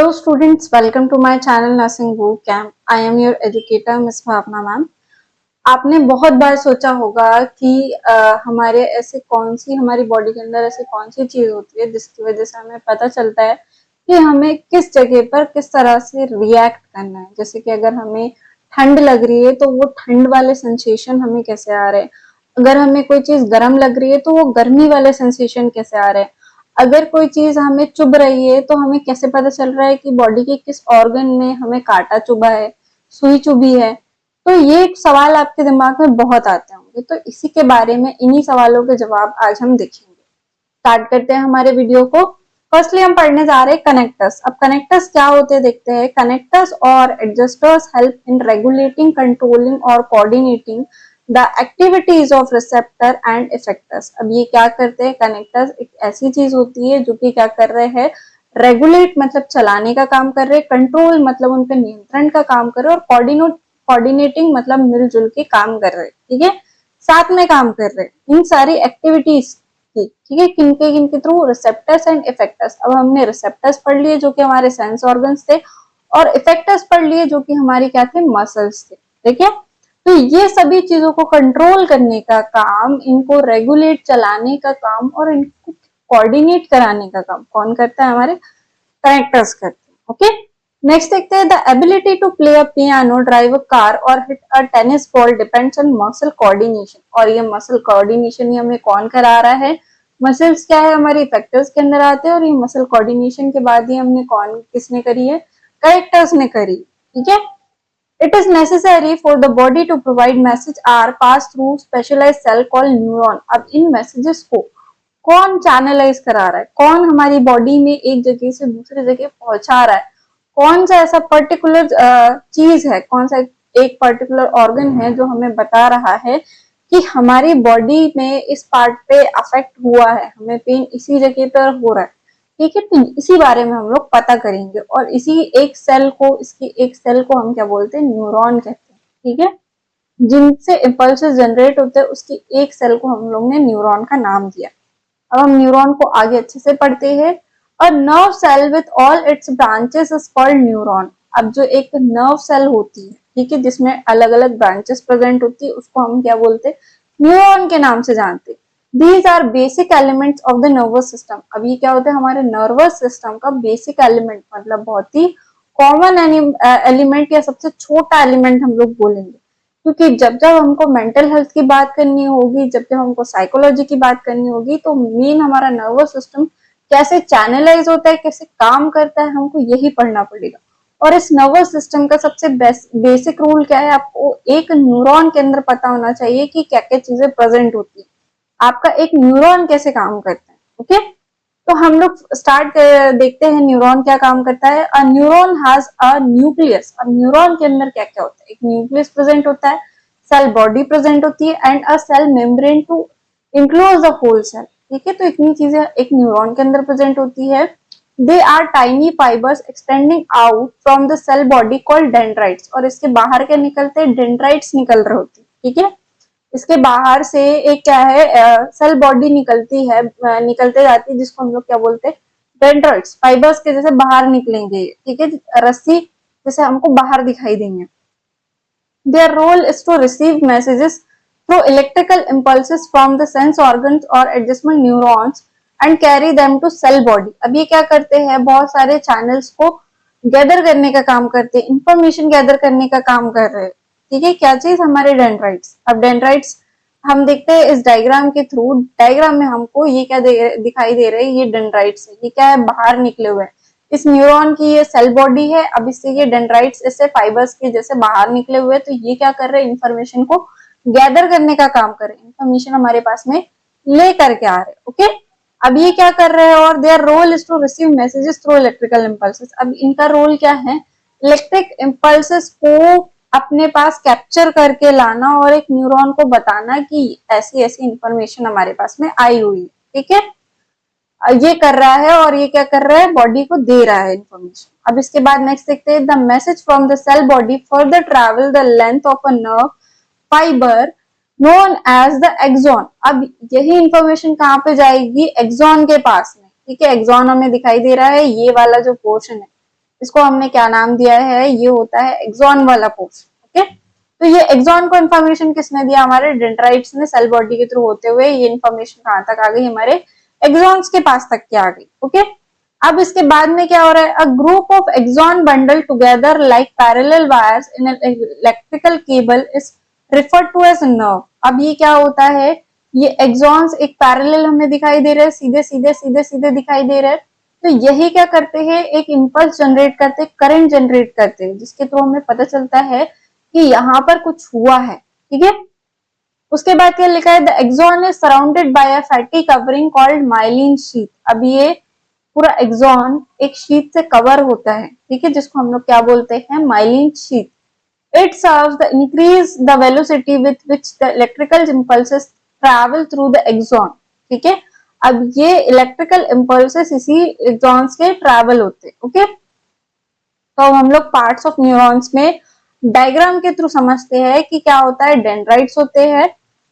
Hello students, welcome to my channel Nursing Boot Camp. I am your educator Miss Bhavna ma'am. आपने बहुत बार सोचा होगा कि हमारे ऐसे कौन सी हमारी बॉडी के अंदर ऐसी कौन सी चीज होती है जिसकी वजह से हमें पता चलता है कि हमें किस जगह पर किस तरह से रिएक्ट करना है। जैसे कि अगर हमें ठंड लग रही है तो वो ठंड वाले सेंसेशन हमें कैसे आ रहे हैं, अगर हमें कोई चीज गर्म लग रही है तो वो गर्मी वाले सेंसेशन कैसे आ रहे हैं, अगर कोई चीज हमें चुभ रही है तो हमें कैसे पता चल रहा है कि बॉडी के किस ऑर्गन में हमें कांटा चुभा है, सुई चुभी है। तो ये सवाल आपके दिमाग में बहुत आते होंगे, तो इसी के बारे में इन्हीं सवालों के जवाब आज हम देखेंगे। स्टार्ट करते हैं हमारे वीडियो को। फर्स्टली हम पढ़ने जा रहे हैं कनेक्टर्स। अब कनेक्टर्स क्या होते हैं देखते हैं। कनेक्टर्स और adjusters help in regulating, controlling और coordinating the activities of receptor and effectors. अब ये क्या करते हैं, कनेक्टर्स एक ऐसी चीज होती है जो कि क्या कर रहे हैं, रेगुलेट मतलब चलाने का काम कर रहे हैं, कंट्रोल मतलब उन पर नियंत्रण का काम कर रहे हैं, और कोऑर्डिनेटिंग मतलब मिलजुल के काम कर रहे हैं। ठीक है, साथ में काम कर रहे हैं इन सारी एक्टिविटीज की। ठीक है, किनके थ्रू, रिसेप्टर्स एंड इफेक्टर्स। अब हमने रिसेप्टर्स पढ़ लिए जो कि हमारे सेंस ऑर्गन्स थे, और इफेक्टर्स पढ़ लिए जो कि हमारी क्या थे, मसल्स थे। ठीक है, तो ये सभी चीजों को कंट्रोल करने का काम, इनको रेगुलेट चलाने का काम और इनको कोऑर्डिनेट कराने का काम कौन करता है, हमारे कनेक्टर्स करते हैं। ओके, नेक्स्ट देखते हैं। The ability to play a piano, drive a car और hit a tennis ball depends on muscle coordination. और ये मसल कोऑर्डिनेशन ये हमें कौन करा रहा है, मसल्स क्या है हमारी फैक्टर्स के अंदर आते हैं, और ये मसल कोऑर्डिनेशन के बाद ही हमने किसने करी है, करेक्टर्स ने करी। ठीक है, it is necessary for the body to provide message are passed through specialized cell called neuron। अब इन मैसेजेस को कौन चैनलाइज करा रहा है, कौन हमारी बॉडी में एक जगह से दूसरी जगह पहुंचा रहा है, कौन सा ऐसा पर्टिकुलर चीज है, कौन सा एक पर्टिकुलर ऑर्गन है जो हमें बता रहा है कि हमारी बॉडी में इस पार्ट पे अफेक्ट हुआ है, हमें पेन इसी जगह पर हो रहा है। ठीक है, तो इसी बारे में हम लोग पता करेंगे, और इसी एक सेल को, इसकी एक सेल को हम क्या बोलते हैं, न्यूरॉन कहते हैं। ठीक है, जिनसे इम्पल्सेस जनरेट होते हैं उसकी एक सेल को हम लोग ने न्यूरॉन का नाम दिया। अब हम न्यूरॉन को आगे अच्छे से पढ़ते हैं। A nerve cell with all its branches is called neuron. अब जो एक नर्व सेल होती है, ठीक है, जिसमें अलग अलग ब्रांचेस प्रेजेंट होती है, उसको हम क्या बोलते हैं, न्यूरॉन के नाम से जानते हैं। These are basic elements of the nervous system। अब ये क्या होता है, हमारे नर्वस सिस्टम का बेसिक एलिमेंट, मतलब बहुत ही कॉमन एलिमेंट या सबसे छोटा एलिमेंट हम लोग बोलेंगे। क्योंकि जब जब हमको मेंटल हेल्थ की बात करनी होगी, जब जब हमको साइकोलॉजी की बात करनी होगी, तो मेन हमारा नर्वस सिस्टम कैसे चैनलाइज होता है, कैसे काम करता है, हमको यही पढ़ना पड़ेगा। और इस नर्वस सिस्टम का सबसे बेसिक रूल क्या है, आपको एक न्यूरॉन के अंदर पता होना चाहिए कि क्या क्या चीजें प्रेजेंट होती है, आपका एक न्यूरॉन कैसे काम करता है। ओके, तो हम लोग स्टार्ट देखते हैं न्यूरॉन क्या काम करता है। अ न्यूरॉन हैज अ न्यूक्लियस। अब न्यूरॉन के अंदर क्या क्या होता है, एक न्यूक्लियस प्रेजेंट होता है, सेल बॉडी प्रेजेंट होती है, and a cell membrane to enclose the whole cell. ठीक है, तो इतनी चीजें एक न्यूरॉन के अंदर प्रेजेंट होती है। They are tiny fibres extending out from the cell body called dendrites. और इसके बाहर क्या निकलते हैं, डेंड्राइट्स निकल रहे होते हैं। ठीक है, इसके बाहर से एक क्या है, सेल बॉडी निकलती है, निकलते जाती है, जिसको हम लोग क्या बोलते हैं, डेंड्राइट्स। फाइबर्स के जैसे बाहर निकलेंगे। ठीक है, रस्सी जैसे हमको बाहर दिखाई देंगे। Their role is to receive messages through electrical impulses from the sense organs or adjustment neurons and carry them to cell body। अब ये क्या करते हैं, बहुत सारे चैनल्स को गैदर करने का काम करते हैं, इंफॉर्मेशन गैदर करने का काम कर रहे हैं। ठीक है, क्या चीज, हमारे डेंड्राइट्स। अब डेंड्राइट्स हम देखते हैं इस डायग्राम के थ्रू। डायग्राम में हमको ये क्या दिखाई दे रहे हैं, ये डेंड्राइट्स है, ये क्या है, बाहर निकले हुए हैं। इस न्यूरॉन की ये सेल बॉडी है। अब इससे ये डेंड्राइट्स इससे फाइबर्स के जैसे बाहर निकले हुए, तो ये क्या कर रहे हैं, इंफॉर्मेशन को गैदर करने का काम कर रहे हैं, इंफॉर्मेशन हमारे पास में ले करके आ रहे हैं। ओके, अब ये क्या कर रहे हैं, और their role is to receive messages through electrical impulses. अब इनका रोल क्या है, इलेक्ट्रिक इंपल्सेस को अपने पास कैप्चर करके लाना और एक न्यूरॉन को बताना कि ऐसी ऐसी इंफॉर्मेशन हमारे पास में आई हुई है। ठीक है, ये कर रहा है, और ये क्या कर रहा है, बॉडी को दे रहा है इंफॉर्मेशन। अब इसके बाद नेक्स्ट देखते हैं। The message from the cell body further travel the length of a nerve fibre known as the axon. अब यही इंफॉर्मेशन कहाँ पे जाएगी, एक्सॉन के पास में। ठीक है, एक्सॉन हमें दिखाई दे रहा है, ये वाला जो पोर्शन है, इसको हमने क्या नाम दिया है, ये होता है एक्सॉन वाला पोर्शन। ओके, तो ये एक्सॉन को इन्फॉर्मेशन किसने दिया, हमारे डेंड्राइट्स ने सेल बॉडी के थ्रू होते हुए ये इन्फॉर्मेशन कहां तक आ गई, हमारे एक्सॉन्स के पास तक की आ गई। ओके, अब इसके बाद में क्या हो रहा है, a group of axon bundle together like parallel wires in electrical cable is referred to as nerve. अब ये क्या होता है, ये एक्सॉन्स एक पैरेलल हमें दिखाई दे रहे हैं, सीधे सीधे सीधे सीधे दिखाई दे रहे हैं। तो यही क्या करते हैं, एक इंपल्स जनरेट करते हैं, करंट जनरेट करते हैं, जिसके थ्रू हमें पता चलता है कि यहाँ पर कुछ हुआ है। ठीक है, उसके बाद क्या लिखा है, the axon is surrounded by a fatty covering called myelin sheath. अब ये पूरा एक्सॉन एक शीथ से कवर होता है, ठीक है, जिसको हम लोग क्या बोलते हैं, myelin sheath. It serves the increase the velocity with which the electrical impulses travel through the axon. ठीक है, अब ये इलेक्ट्रिकल इंपल्सेस इसी एक्सॉन्स के ट्रैवल होते हैं। ओके, तो हम लोग पार्ट्स ऑफ न्यूरॉन्स में डायग्राम के थ्रू समझते हैं कि क्या होता है, डेंड्राइट्स होते हैं,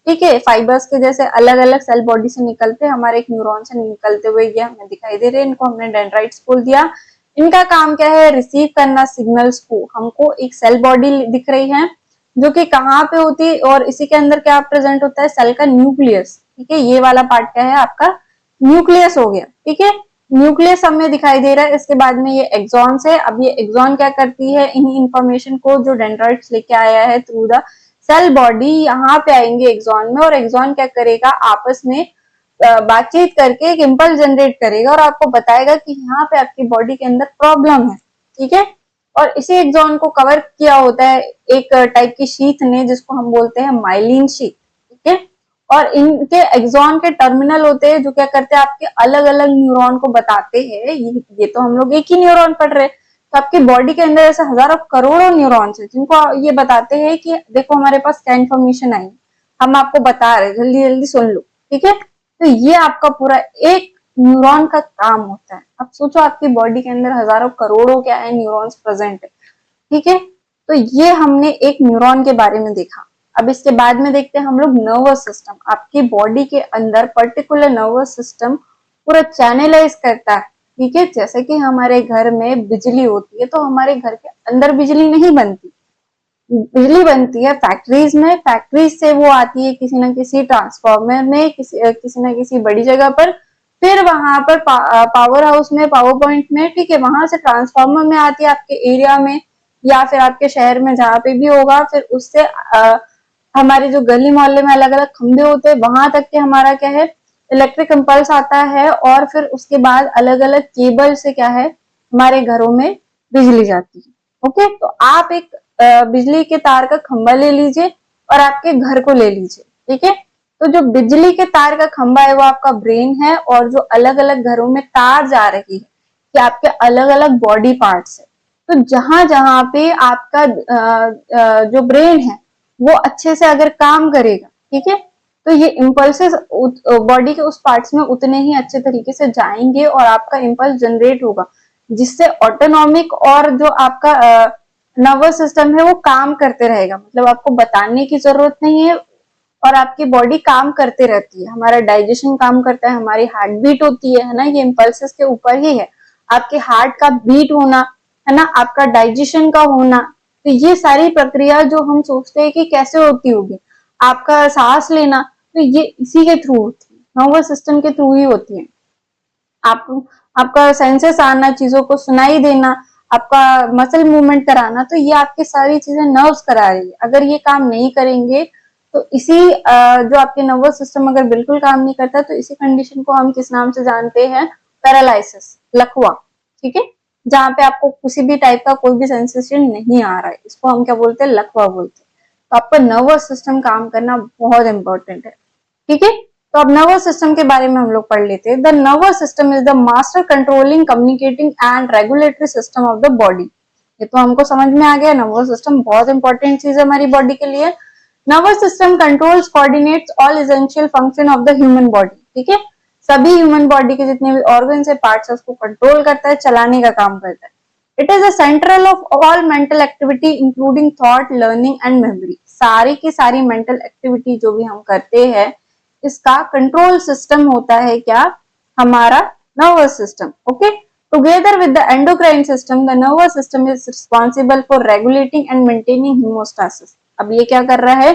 ठीक है, फाइबर्स के जैसे अलग अलग सेल बॉडी से निकलते हैं, हमारे एक न्यूरॉन से निकलते हुए ये हमें दिखाई दे रहे हैं, इनको हमने डेंड्राइट्स बोल दिया। इनका काम क्या है, रिसीव करना सिग्नल्स को। हमको एक सेल बॉडी दिख रही है जो कि कहाँ पे होती है, और इसी के अंदर क्या प्रेजेंट होता है, सेल का न्यूक्लियस। ठीक है, ये वाला पार्ट क्या है आपका, न्यूक्लियस हो गया। ठीक है, न्यूक्लियस हमें दिखाई दे रहा है, इसके बाद में ये एक्सॉन्स है। अब ये एक्सॉन क्या करती है, इन इंफॉर्मेशन को जो डेंड्राइट्स लेके आया है थ्रू द सेल बॉडी, यहाँ पे आएंगे एक्सॉन में, और एक्सॉन क्या करेगा, आपस में बातचीत करके एक इम्पल्स जनरेट करेगा और आपको बताएगा कि यहाँ पे आपकी बॉडी के अंदर प्रॉब्लम है। ठीक है, और इसी एक्सॉन को कवर किया होता है एक टाइप की शीथ ने, जिसको हम बोलते हैं माइलिन शीथ। ठीक है, और इनके एक्सॉन के टर्मिनल होते हैं जो क्या करते हैं, आपके अलग अलग न्यूरॉन को बताते हैं। ये तो हम लोग एक ही न्यूरॉन पढ़ रहे हैं, तो आपकी बॉडी के अंदर ऐसे हजारों करोड़ों न्यूरॉन्स है जिनको ये बताते हैं कि देखो हमारे पास क्या इन्फॉर्मेशन आई, हम आपको बता रहे, जल्दी जल्दी सुन लो। ठीक है, तो ये आपका पूरा एक न्यूरॉन का काम होता है। अब सोचो आपकी बॉडी के अंदर हजारों करोड़ों क्या है, न्यूरॉन्स प्रेजेंट है। ठीक है, तो ये हमने एक न्यूरॉन के बारे में देखा। अब इसके बाद में देखते हैं हम लोग नर्वस सिस्टम। आपकी बॉडी के अंदर पर्टिकुलर नर्वस सिस्टम पूरा चैनलाइज करता है। ठीक है, जैसे कि हमारे घर में बिजली होती है, तो हमारे घर के अंदर बिजली नहीं बनती, बिजली बनती है फैक्ट्रीज में, फैक्ट्रीज से वो आती है किसी ना किसी ट्रांसफार्मर में, किसी ना किसी बड़ी जगह पर, फिर वहां पर पावर हाउस में, पावर पॉइंट में, ठीक है, वहां से ट्रांसफार्मर में आती है आपके एरिया में या फिर आपके शहर में जहाँ पे भी होगा, फिर उससे हमारे जो गली मोहल्ले में अलग अलग खंभे होते हैं वहां तक के हमारा क्या है, इलेक्ट्रिक इम्पल्स आता है, और फिर उसके बाद अलग अलग केबल से क्या है, हमारे घरों में बिजली जाती है। ओके, तो आप एक बिजली के तार का खंभा ले लीजिए और आपके घर को ले लीजिए। ठीक है, तो जो बिजली के तार का खंभा है वो आपका ब्रेन है, और जो अलग अलग घरों में तार जा रही है कि आपके अलग अलग बॉडी पार्ट्स है। तो जहां जहां पे आपका जो ब्रेन है वो अच्छे से अगर काम करेगा, ठीक है, तो ये इम्पल्सेस बॉडी के उस पार्ट्स में उतने ही अच्छे तरीके से जाएंगे और आपका इम्पल्स जनरेट होगा, जिससे ऑटोनॉमिक और जो आपका नर्वस सिस्टम है वो काम करते रहेगा। मतलब आपको बताने की जरूरत नहीं है और आपकी बॉडी काम करते रहती है। हमारा डाइजेशन काम करता है, हमारी हार्ट बीट होती है ना, ये इम्पल्सेस के ऊपर ही है। आपके हार्ट का बीट होना है ना, आपका डाइजेशन का होना, तो ये सारी प्रक्रिया जो हम सोचते हैं कि कैसे होती होगी, आपका सांस लेना, तो ये इसी के थ्रू होती है, नर्वस सिस्टम के थ्रू ही होती है। आप आपका सेंसेस आना, चीजों को सुनाई देना, आपका मसल मूवमेंट कराना, तो ये आपकी सारी चीजें नर्व्स करा रही है। अगर ये काम नहीं करेंगे तो इसी जो आपके नर्वस सिस्टम अगर बिल्कुल काम नहीं करता, तो इसी कंडीशन को हम किस नाम से जानते हैं, पैरालिसिस, लकवा। ठीक है, जहाँ पे आपको किसी भी टाइप का कोई भी सेंसेशन नहीं आ रहा है, इसको हम क्या बोलते हैं, लकवा बोलते हैं। तो आपका नर्वस सिस्टम काम करना बहुत इंपॉर्टेंट है। ठीक है, तो अब नर्वस सिस्टम के बारे में हम लोग पढ़ लेते हैं। The nervous system is the master controlling, communicating and regulatory system of the body. ये तो हमको समझ में आ गया, नर्वस सिस्टम बहुत इंपॉर्टेंट चीज है हमारी बॉडी के लिए। Nervous system controls, coordinates all essential function of the human body. ठीक है, सभी ह्यूमन बॉडी के जितने भी ऑर्गन्स है, पार्ट्स है, उसको कंट्रोल करता है, चलाने का काम करता है। It is a central of all mental activity including thought, learning and memory. सारी की सारी मेंटल एक्टिविटी जो भी हम करते हैं, इसका कंट्रोल सिस्टम होता है क्या, हमारा nervous system. Okay, together with the endocrine system the nervous system is responsible for regulating and maintaining homeostasis. अब ये क्या कर रहा है,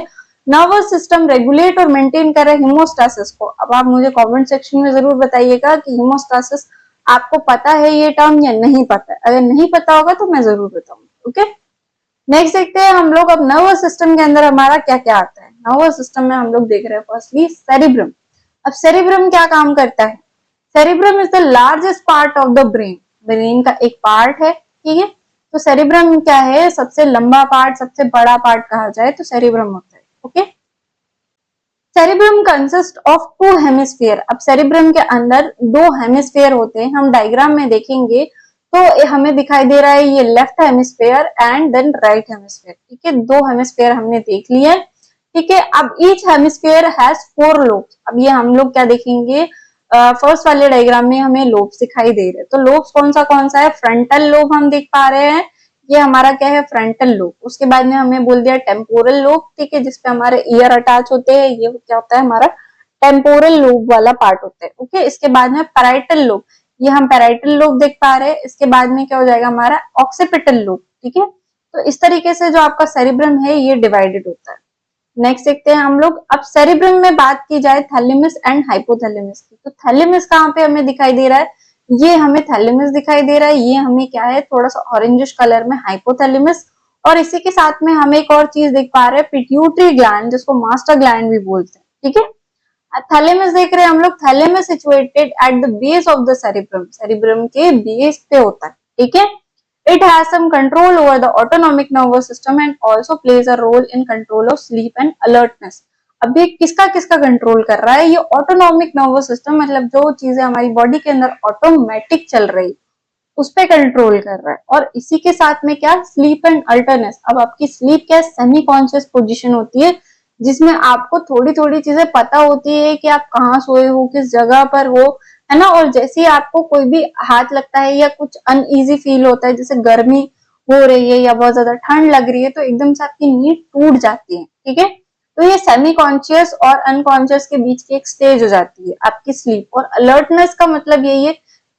नर्वस सिस्टम रेगुलेट और मेंटेन कर रहा है हीमोस्टासिस को। अब आप मुझे कमेंट सेक्शन में जरूर बताइएगा कि हीमोस्टासिस आपको पता है ये टर्म या नहीं पता है। अगर नहीं पता होगा तो मैं जरूर बताऊंगी। ओके, नेक्स्ट देखते हैं हम लोग अब नर्वस सिस्टम के अंदर हमारा क्या क्या आता है। नर्वस सिस्टम में हम लोग देख रहे हैं फर्स्टली सेरिब्रम। अब सेरिब्रम क्या काम करता है, cerebrum is the largest part of the brain, brain का एक पार्ट है, ठीक है। तो सेरिब्रम क्या है, सबसे लंबा पार्ट, सबसे बड़ा पार्ट कहा जाए तो सेरिब्रम होता है। Okay, cerebrum consist of two hemisphere. अब सेरिब्रम के अंदर दो हेमिस्फीयर होते हैं, हम डायग्राम में देखेंगे तो हमें दिखाई दे रहा है ये left hemisphere and then right hemisphere, ठीक है। दो हेमिस्फीयर हमने देख लिए, ठीक है। अब ईच हेमिस्फीयर हैज 4 लोब्स। अब ये हम लोग क्या देखेंगे, फर्स्ट वाले डायग्राम में हमें लोब्स दिखाई दे रहे हैं। तो लोब्स कौन सा है, फ्रंटल लोब हम देख पा रहे हैं, ये हमारा क्या है, फ्रंटल लोब। उसके बाद में हमें बोल दिया टेम्पोरल लोब, ठीक है, जिसपे हमारे ईयर अटैच होते हैं, ये क्या होता है हमारा टेम्पोरल लोब वाला पार्ट होता है। ओके, इसके बाद में पैराइटल लोब, ये हम पैराइटल लोब देख पा रहे हैं। इसके बाद में क्या हो जाएगा हमारा ऑक्सीपिटल लोब, ठीक है। तो इस तरीके से जो आपका सेरिब्रम है ये डिवाइडेड होता है। नेक्स्ट देखते हैं हम लोग, अब सेरिब्रम में बात की जाए थैलेमस एंड हाइपोथैलेमस की, तो थैलेमस कहाँ पे हमें दिखाई दे रहा है, ये हमें थैलेमस दिखाई दे रहा है, ये हमें क्या है थोड़ा सा ऑरेंजिश कलर में हाइपोथैलेमस। और इसी के साथ में हम एक और चीज देख पा रहे हैं, पिट्यूटरी ग्लैंड, जिसको मास्टर ग्लैंड भी बोलते हैं, ठीक है। थैलेमस देख रहे हैं हम लोग, thalamus situated at the base of the cerebrum, cerebrum के बेस पे होता है, ठीक है। It has some control over the autonomic nervous system and also plays a role in control of sleep and alertness. अब ये किसका किसका कंट्रोल कर रहा है, ये ऑटोनॉमिक नर्वस सिस्टम, मतलब जो चीजें हमारी बॉडी के अंदर ऑटोमेटिक चल रही उस पे कंट्रोल कर रहा है। और इसी के साथ में क्या, स्लीप एंड अल्टरनेस। अब आपकी स्लीप क्या, सेमी कॉन्शियस पोजीशन होती है, जिसमें आपको थोड़ी थोड़ी चीजें पता होती है कि आप कहाँ सोए हो, किस जगह पर हो, है ना। और जैसे ही आपको कोई भी हाथ लगता है या कुछ अनईजी फील होता है, जैसे गर्मी हो रही है या बहुत ज्यादा ठंड लग रही है, तो एकदम से आपकी नींद टूट जाती है, ठीक है। तो ये सेमी कॉन्शियस और अनकॉन्शियस के बीच की एक स्टेज हो जाती है आपकी स्लीप। और अलर्टनेस का मतलब यही है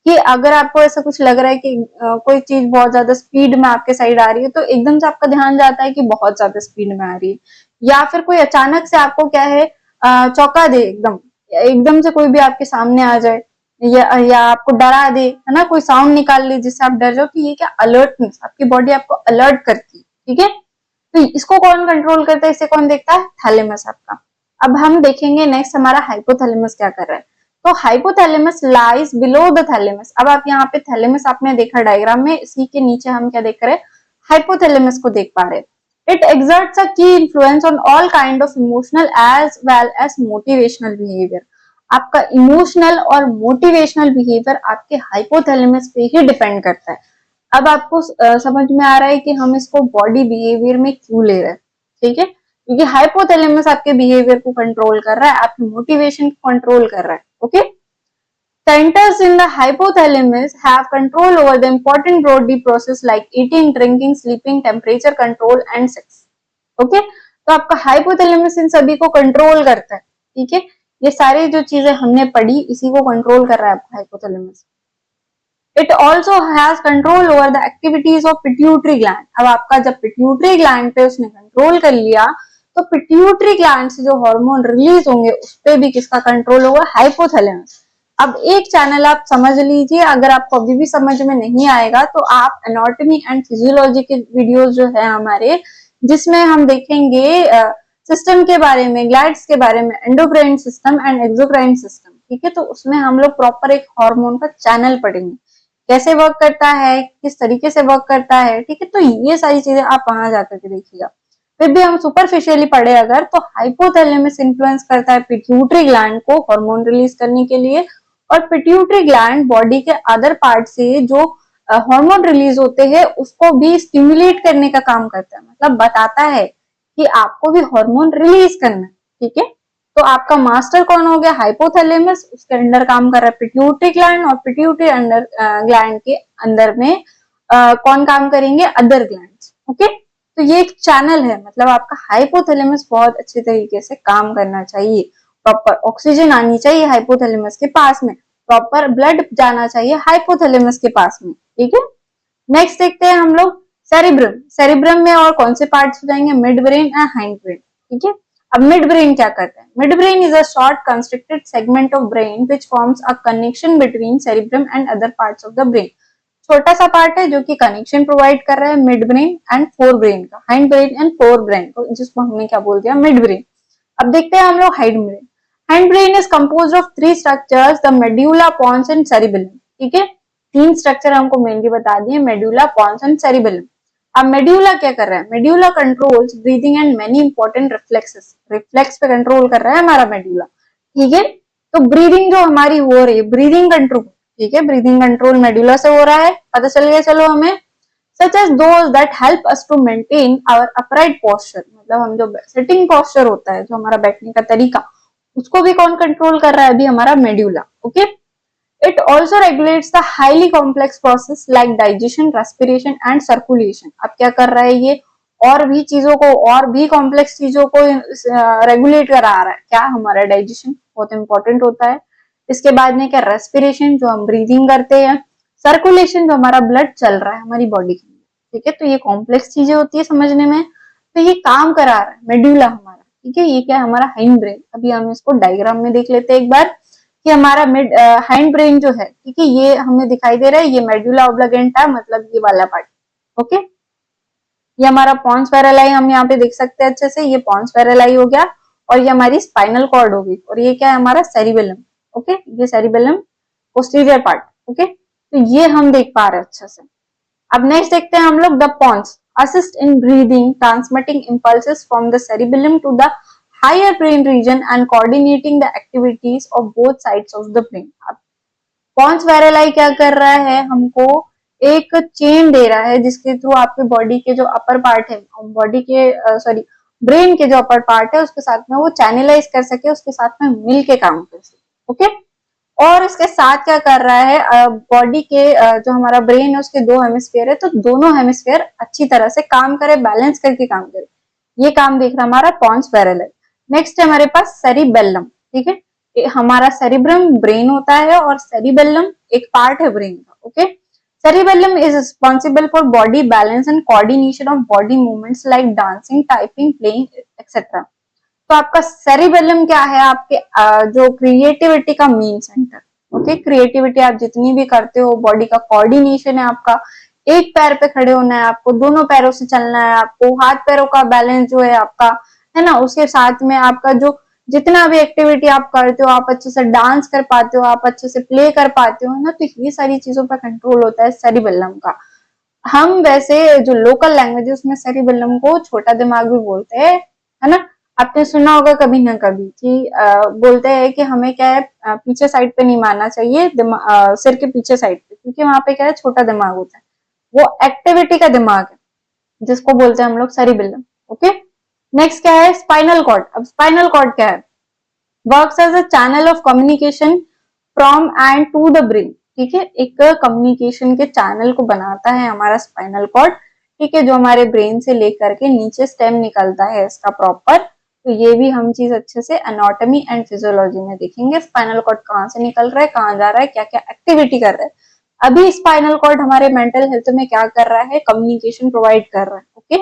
कि अगर आपको ऐसा कुछ लग रहा है कि कोई चीज बहुत ज्यादा स्पीड में आपके साइड आ रही है, तो एकदम से आपका ध्यान जाता है कि बहुत ज्यादा स्पीड में आ रही है। या फिर कोई अचानक से आपको क्या है चौंका दे, एकदम एकदम से कोई भी आपके सामने आ जाए, या आपको डरा दे, है ना, कोई साउंड निकाल ले जिससे आप डर जाओ, तो ये क्या, अलर्टनेस, आपकी बॉडी आपको अलर्ट करती है, ठीक है। तो इसको कौन कंट्रोल करता है, इसे कौन देखता है, थैलेमस आपका। अब हम देखेंगे नेक्स्ट हमारा हाइपोथैलेमस क्या कर रहा है। तो hypothalamus lies below the thalamus. अब आप यहाँ पे थैलेमस आपने देखा डायग्राम में, इसी के नीचे हम क्या देख रहे हैं, हाइपोथैलेमस को देख पा रहे हैं। It exerts a key influence on all kind of emotional as well as motivational behavior. आपका इमोशनल और मोटिवेशनल बिहेवियर आपके हाइपोथैलेमस पे ही डिपेंड करता है। अब आपको समझ में आ रहा है कि हम इसको बॉडी बिहेवियर में क्यों ले रहे हैं, ठीक है। क्योंकि हाइपोथैलेमस आपके बिहेवियर को कंट्रोल कर रहा है, आपके मोटिवेशन को कंट्रोल कर रहा है, okay. Centers in the hypothalamus have control over the important body process like eating, drinking, sleeping, temperature control and sex. Okay, तो आपका हाइपोथैलेमस इन सभी को कंट्रोल करता है, ठीक है। ये सारी जो चीजें हमने पढ़ी इसी को कंट्रोल कर रहा है आपका hypothalamus. It also has control over the activities of pituitary gland. अब आपका जब पिट्यूटरी ग्लैंड पे उसने कंट्रोल कर लिया, तो पिट्यूटरी ग्लैंड से जो हार्मोन रिलीज होंगे उस पर भी किसका कंट्रोल होगा, हाइपोथैलेमस। अब एक चैनल आप समझ लीजिए, अगर आपको अभी भी समझ में नहीं आएगा तो आप एनाटॉमी एंड फिजियोलॉजी के वीडियोस जो है हमारे, जिसमें हम देखेंगे सिस्टम के बारे में, ग्लैंड्स के बारे में, endocrine system and exocrine system, ठीक है। तो उसमें हम लोग प्रॉपर एक हार्मोन का चैनल पढ़ेंगे, कैसे वर्क करता है, किस तरीके से वर्क करता है, ठीक है। तो ये सारी चीजें आप वहां जाकर के देखिएगा। फिर भी हम सुपरफिशियली पढ़े अगर, तो हाइपोथैलेमस इन्फ्लुएंस करता है पिट्यूटरी ग्लैंड को हार्मोन रिलीज करने के लिए, और पिट्यूटरी ग्लैंड बॉडी के अदर पार्ट से जो हार्मोन रिलीज होते हैं उसको भी स्टिमुलेट करने का काम करता है, मतलब बताता है कि आपको भी हार्मोन रिलीज करना है, ठीक है। तो आपका मास्टर कौन हो गया, हाइपोथैलेमस, उसके अंडर काम कर रहा है पिट्यूटरी ग्लैंड, और पिट्यूटरी अंडर ग्लैंड के अंदर में कौन काम करेंगे, अदर ग्लैंड्स, ओके। तो ये एक चैनल है, मतलब आपका हाइपोथैलेमस बहुत अच्छे तरीके से काम करना चाहिए, प्रॉपर ऑक्सीजन आनी चाहिए हाइपोथैलेमस के पास में, प्रॉपर ब्लड जाना चाहिए हाइपोथैलेमस के पास में, ठीक है। नेक्स्ट देखते हैं हम लोग सेरिब्रम। सेरिब्रम में और कौन से पार्ट्स हो जाएंगे, mid brain and hind brain, ठीक है। अब मिड ब्रेन क्या करता है, mid brain is a short constricted segment of brain which forms a connection between cerebrum and other parts of the brain. छोटा सा पार्ट है जो कि कनेक्शन प्रोवाइड कर रहा है mid brain and fore brain का, hind brain and fore brain को, जिसको हमने क्या बोल दिया, मिड ब्रेन। अब देखते हैं हम लोग hind brain. Hind brain is composed of three structures, the medulla, pons and cerebellum, ठीक है। तीन स्ट्रक्चर हमको मेनली बता दिए, मेड्यूला, पोन्स एंड सेरिबेलम। अब मेड्यूला क्या कर रहा है, medulla controls breathing and many important reflexes, reflex पे कंट्रोल कर रहा है हमारा मेड्यूला, ठीक है। तो ब्रीदिंग जो हमारी हो रही है, ब्रीदिंग कंट्रोल, ठीक है, ब्रीदिंग कंट्रोल मेड्यूला से हो रहा है, पता चल गया चलो हमें। Such as those that help us to maintain our upright posture, मतलब हम जो सिटिंग पोस्चर होता है, जो हमारा बैठने का तरीका, उसको भी कौन कंट्रोल कर रहा है, अभी हमारा medulla, okay. It also regulates the highly complex process like digestion, respiration and circulation. अब क्या कर रहा है ये, और भी चीजों को, और भी कॉम्प्लेक्स चीजों को रेगुलेट करा रहा है। क्या, हमारा डाइजेशन बहुत इंपॉर्टेंट होता है। इसके बाद में क्या, रेस्पिरेशन, जो हम ब्रीदिंग करते हैं, सर्कुलेशन, जो हमारा ब्लड चल रहा है हमारी बॉडी के लिए, ठीक है। तो ये कॉम्प्लेक्स चीजें होती है समझने में, तो ये काम करा रहा है मेड्यूला हमारा, ठीक है। ये क्या है, हमारा हाइंड ब्रेन। अभी हम इसको डायग्राम में देख लेते हैं एक बार कि हमारा मिड हाइंड ब्रेन जो है, ठीक है, ये हमें दिखाई दे रहा है, ये मेडुला ऑब्लिगेंटा, मतलब ये वाला पार्ट, ओके। ये हमारा पॉन्स पैरेलाई हम यहाँ पे देख सकते हैं अच्छे से, ये पॉन्स पैरेलाई हो गया, और ये हमारी स्पाइनल कॉर्ड होगी, और ये क्या है, हमारा सेरिबेलम, ओके। ये सेरिबेलम पोस्टीरियर पार्ट, ओके। तो ये हम देख पा रहे हैं अच्छे से। अब नेक्स्ट देखते हैं हम लोग, the pons assist in breathing, transmitting impulses from the cerebellum to the higher brain region and coordinating the activities of both sides of the brain. अब पॉन्स पैरेलाई क्या कर रहा है, हमको एक चेन दे रहा है जिसके थ्रू आपके बॉडी के जो अपर पार्ट है, बॉडी के सॉरी ब्रेन के जो अपर पार्ट है उसके साथ में वो चैनलाइज कर सके, उसके साथ में मिल के काम कर सके, ओके। और इसके साथ क्या कर रहा है, बॉडी के जो हमारा ब्रेन है उसके दो हेमिस्फीयर है, तो दोनों हेमिस्फीयर अच्छी तरह से काम करे, बैलेंस करके काम करे, ये काम देख रहा है हमारा पॉन्स पैरेलाई। नेक्स्ट है हमारे पास सेरिबेलम, ठीक है। हमारा सेरिब्रम ब्रेन होता है और सेरिबेलम एक पार्ट है ब्रेन का, okay. Cerebellum is responsible for body balance and coordination of body movements like dancing, typing, playing etcetera. तो आपका सेरिबेलम क्या है, आपके जो क्रिएटिविटी का मेन सेंटर, ओके। क्रिएटिविटी आप जितनी भी करते हो, बॉडी का कोऑर्डिनेशन है आपका, एक पैर पे खड़े होना है आपको, दोनों पैरों से चलना है आपको, हाथ पैरों का बैलेंस जो है आपका, है ना, उसके साथ में आपका जो जितना भी एक्टिविटी आप करते हो, आप अच्छे से डांस कर पाते हो, आप अच्छे से प्ले कर पाते हो ना, तो ये सारी चीजों पर कंट्रोल होता है सेरिबेलम का। हम वैसे जो लोकल लैंग्वेज है उसमें सेरिबेलम को छोटा दिमाग भी बोलते हैं, है ना। आपने सुना होगा कभी ना कभी कि बोलते हैं कि हमें क्या है, पीछे साइड पे नहीं मारना चाहिए, सिर के पीछे साइड पे, क्योंकि वहां पे क्या है, छोटा दिमाग होता है, वो एक्टिविटी का दिमाग है, जिसको बोलते हैं हम लोग सेरिबेलम, ओके। नेक्स्ट क्या है, स्पाइनल कॉर्ड। अब स्पाइनल कॉर्ड क्या है, works as a channel of communication from and to the brain, ठीक है। एक कम्युनिकेशन के चैनल को बनाता है हमारा स्पाइनल कॉर्ड, ठीक है, जो हमारे ब्रेन से लेकर के नीचे स्टेम निकलता है इसका प्रॉपर। तो ये भी हम चीज अच्छे से एनाटॉमी एंड फिजियोलॉजी में देखेंगे, स्पाइनल कॉर्ड कहाँ से निकल रहा है, कहाँ जा रहा है, क्या क्या एक्टिविटी कर रहा है। अभी स्पाइनल कॉर्ड हमारे मेंटल हेल्थ में क्या कर रहा है, कम्युनिकेशन प्रोवाइड कर रहा है, okay.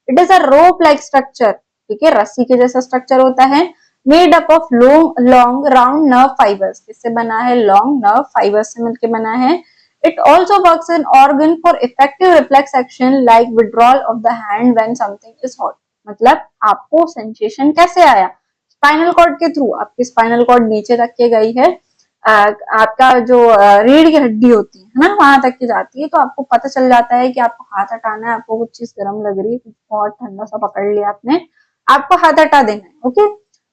It is a rope like structure, ठीक है, रस्सी के जैसा स्ट्रक्चर होता है, made up of long round nerve fibres, किससे बना है, लॉन्ग नर्व फाइबर्स से मिलकर बना है। It also works an organ for effective reflex action like withdrawal of the hand when something is hot. मतलब आपको सेंसेशन कैसे आया, स्पाइनल कॉर्ड के थ्रू। आपकी स्पाइनल कॉर्ड नीचे तक के गई है, आपका जो रीढ़ की हड्डी होती है ना, वहां तक की जाती है, तो आपको पता चल जाता है कि आपको हाथ हटाना है, आपको कुछ चीज गर्म लग रही है, कुछ बहुत ठंडा सा पकड़ लिया आपने, आपको हाथ हटा देना है, okay.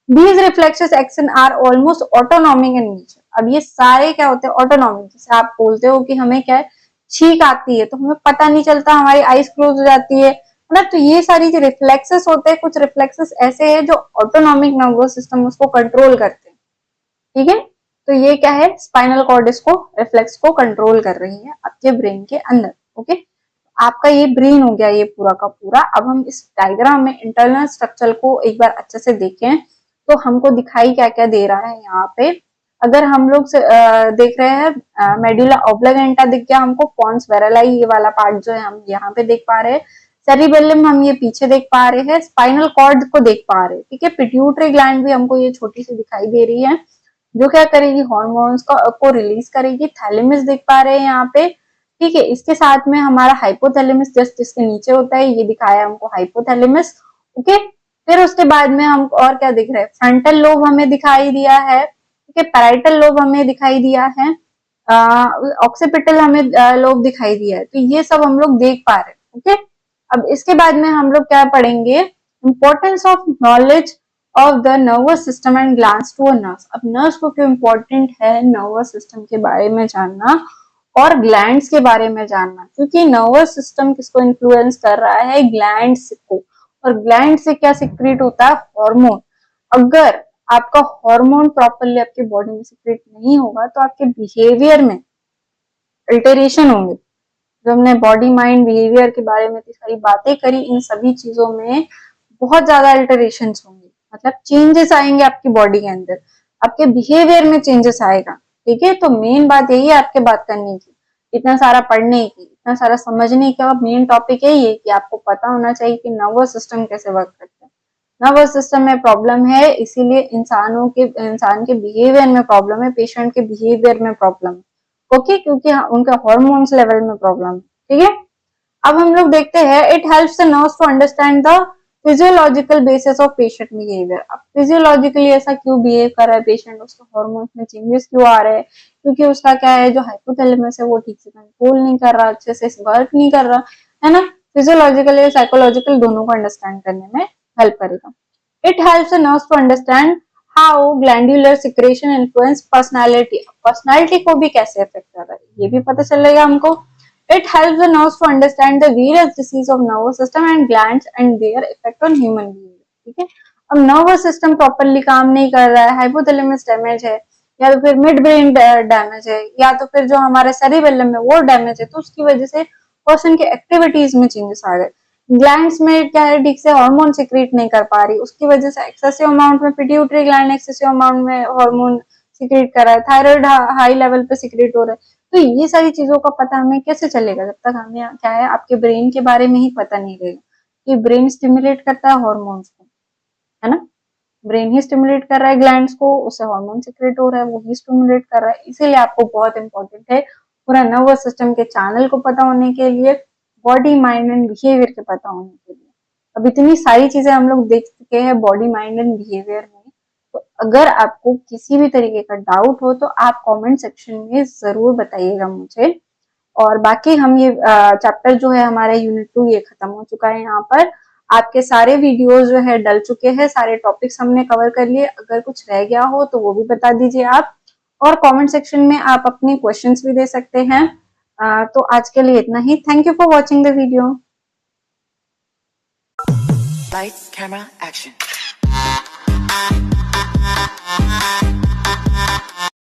These reflexes action are almost autonomic in nature. अब ये सारे क्या होते हैं, ऑटोनॉमिक। जैसे आप बोलते हो कि हमें क्या है, छींक आती है तो हमें पता नहीं चलता, हमारी आईज क्लोज हो जाती है ना। तो ये सारी जो रिफ्लेक्सेस होते हैं, कुछ रिफ्लेक्सेस ऐसे हैं जो ऑटोनॉमिक नर्वस सिस्टम उसको कंट्रोल करते हैं, ठीक है। तो ये क्या है, स्पाइनल कॉर्ड इसको रिफ्लेक्स को कंट्रोल कर रही है आपके ब्रेन के अंदर, ओके। आपका ये ब्रेन हो गया ये पूरा का पूरा। अब हम इस डायग्राम में इंटरनल स्ट्रक्चर को एक बार अच्छे से देखें तो हमको दिखाई क्या क्या दे रहा है यहाँ पे। अगर हम लोग देख रहे हैं मेडुला ऑब्लिगेंटा दिख गया हमको, पोन्स वेरेलाई ये वाला पार्ट जो है हम यहाँ पे देख पा रहे हैं, सेरिबेलम हम ये पीछे देख पा रहे हैं, स्पाइनल कॉर्ड को देख पा रहे हैं, ठीक है। पिट्यूटरी ग्लैंड भी हमको ये छोटी सी दिखाई दे रही है, जो क्या करेगी, हॉर्मोन्स को रिलीज करेगी। थैलेमस देख पा रहे हैं यहाँ पे, ठीक है। इसके साथ में हमारा हाइपोथैलेमस जस्ट इसके नीचे होता है, ये दिखाया हमको हाइपोथैलेमस, ओके। फिर उसके बाद में हम और क्या दिख रहा है, फ्रंटल लोब हमें दिखाई दिया है, ठीक है। पैराइटल लोब हमें दिखाई दिया है, ऑक्सीपिटल हमें लोब दिखाई दिया है, तो ये सब हम लोग देख पा रहे हैं, ओके। अब इसके बाद में हम लोग क्या पढ़ेंगे, importance of knowledge of the nervous system and glands to a nurse. अब नर्स को क्यों इंपॉर्टेंट है नर्वस सिस्टम के बारे में जानना और ग्लैंड्स के बारे में जानना, क्योंकि नर्वस सिस्टम किसको इन्फ्लुएंस कर रहा है, ग्लैंड्स को। और ग्लैंड से क्या सिक्रेट होता है, हार्मोन। अगर आपका हार्मोन प्रॉपरली आपकी बॉडी में सिक्रेट नहीं होगा तो आपके बिहेवियर में अल्टरेशन होंगे। जो हमने बॉडी माइंड बिहेवियर के बारे में इतनी सारी बातें करी, इन सभी चीजों में बहुत ज्यादा अल्टरेशन होंगे, मतलब चेंजेस आएंगे आपकी बॉडी के अंदर, आपके बिहेवियर में चेंजेस आएगा, ठीक है। तो मेन बात यही है आपके बात करने की, इतना सारा पढ़ने की, इतना सारा समझने का मेन टॉपिक यही है कि आपको पता होना चाहिए कि नर्वस सिस्टम कैसे वर्क करता है। नर्वस सिस्टम में प्रॉब्लम है, इसीलिए इंसान के बिहेवियर में प्रॉब्लम है, पेशेंट के बिहेवियर में प्रॉब्लम है, ओके, क्योंकि उनके हॉर्मोन्स लेवल में प्रॉब्लम है, ठीक है। अब हम लोग देखते हैं, it helps the nerves to understand the physiological basis of patient behaviour. अब फिजियोलॉजिकली ऐसा क्यों बिहेव कर रहा है पेशेंट, उसके हार्मोन्स में चेंजेस क्यों आ रहे हैं, क्योंकि उसका क्या है, जो हाइपोथैलेमस है वो ठीक से कंट्रोल नहीं कर रहा, अच्छे से वर्क नहीं कर रहा है ना। फिजियोलॉजिकल या साइकोलॉजिकल दोनों को अंडरस्टैंड करने में हेल्प करेगा। It helps the nerves to understand how glandular secretion influence personality. Personality को भी कैसे अफेक्ट कर रहा है ये भी पता चलेगा हमको। It helps the nerves to understand the various disease of nervous system and glands and their effect on human being, ठीक है। अब नर्वस सिस्टम प्रॉपरली काम नहीं कर रहा है, हाइपोथैलेमस डैमेज है, या तो फिर मिड ब्रेन डैमेज है, या तो फिर जो हमारे सेरिबेलम है वो डैमेज है, तो उसकी वजह से पर्सन के एक्टिविटीज में चेंजेस आ गए। ग्लैंड्स में क्या है, ठीक से हार्मोन सिक्रेट नहीं कर पा रही, उसकी वजह से एक्सेसिव अमाउंट में पिट्यूटरी ग्लैंड एक्सेसिव अमाउंट में हार्मोन सिक्रेट कर रहा है, थायराइड हाई लेवल पे सिक्रेट हो रहा है। तो ये सारी चीजों का पता हमें कैसे चलेगा, जब तक हमें क्या है आपके ब्रेन के बारे में ही पता नहीं रहेगा कि ब्रेन स्टिमुलेट करता है हॉर्मोन्स को, है ना। ब्रेन ही स्टिमुलेट कर रहा है ग्लैंड्स को, उससे हार्मोन सिक्रेट हो रहा है, वो ही स्टिमुलेट कर रहा है। इसीलिए आपको बहुत इंपॉर्टेंट है पूरा नर्वस सिस्टम के चैनल को पता होने के लिए, बॉडी माइंड एंड बिहेवियर के पता होने के लिए। अब इतनी सारी चीजें हम लोग देख चुके हैं बॉडी माइंड एंड बिहेवियर में, तो अगर आपको किसी भी तरीके का डाउट हो तो आप कमेंट सेक्शन में जरूर बताइएगा मुझे। और बाकी हम ये चैप्टर जो है हमारा यूनिट 2 ये खत्म हो चुका है। यहाँ पर आपके सारे वीडियोस जो है डल चुके हैं, सारे टॉपिक्स हमने कवर कर लिए। अगर कुछ रह गया हो तो वो भी बता दीजिए आप, और कमेंट सेक्शन में आप अपने क्वेश्चंस भी दे सकते हैं। तो आज के लिए इतना ही। Thank you for watching the video. Lights, camera, action.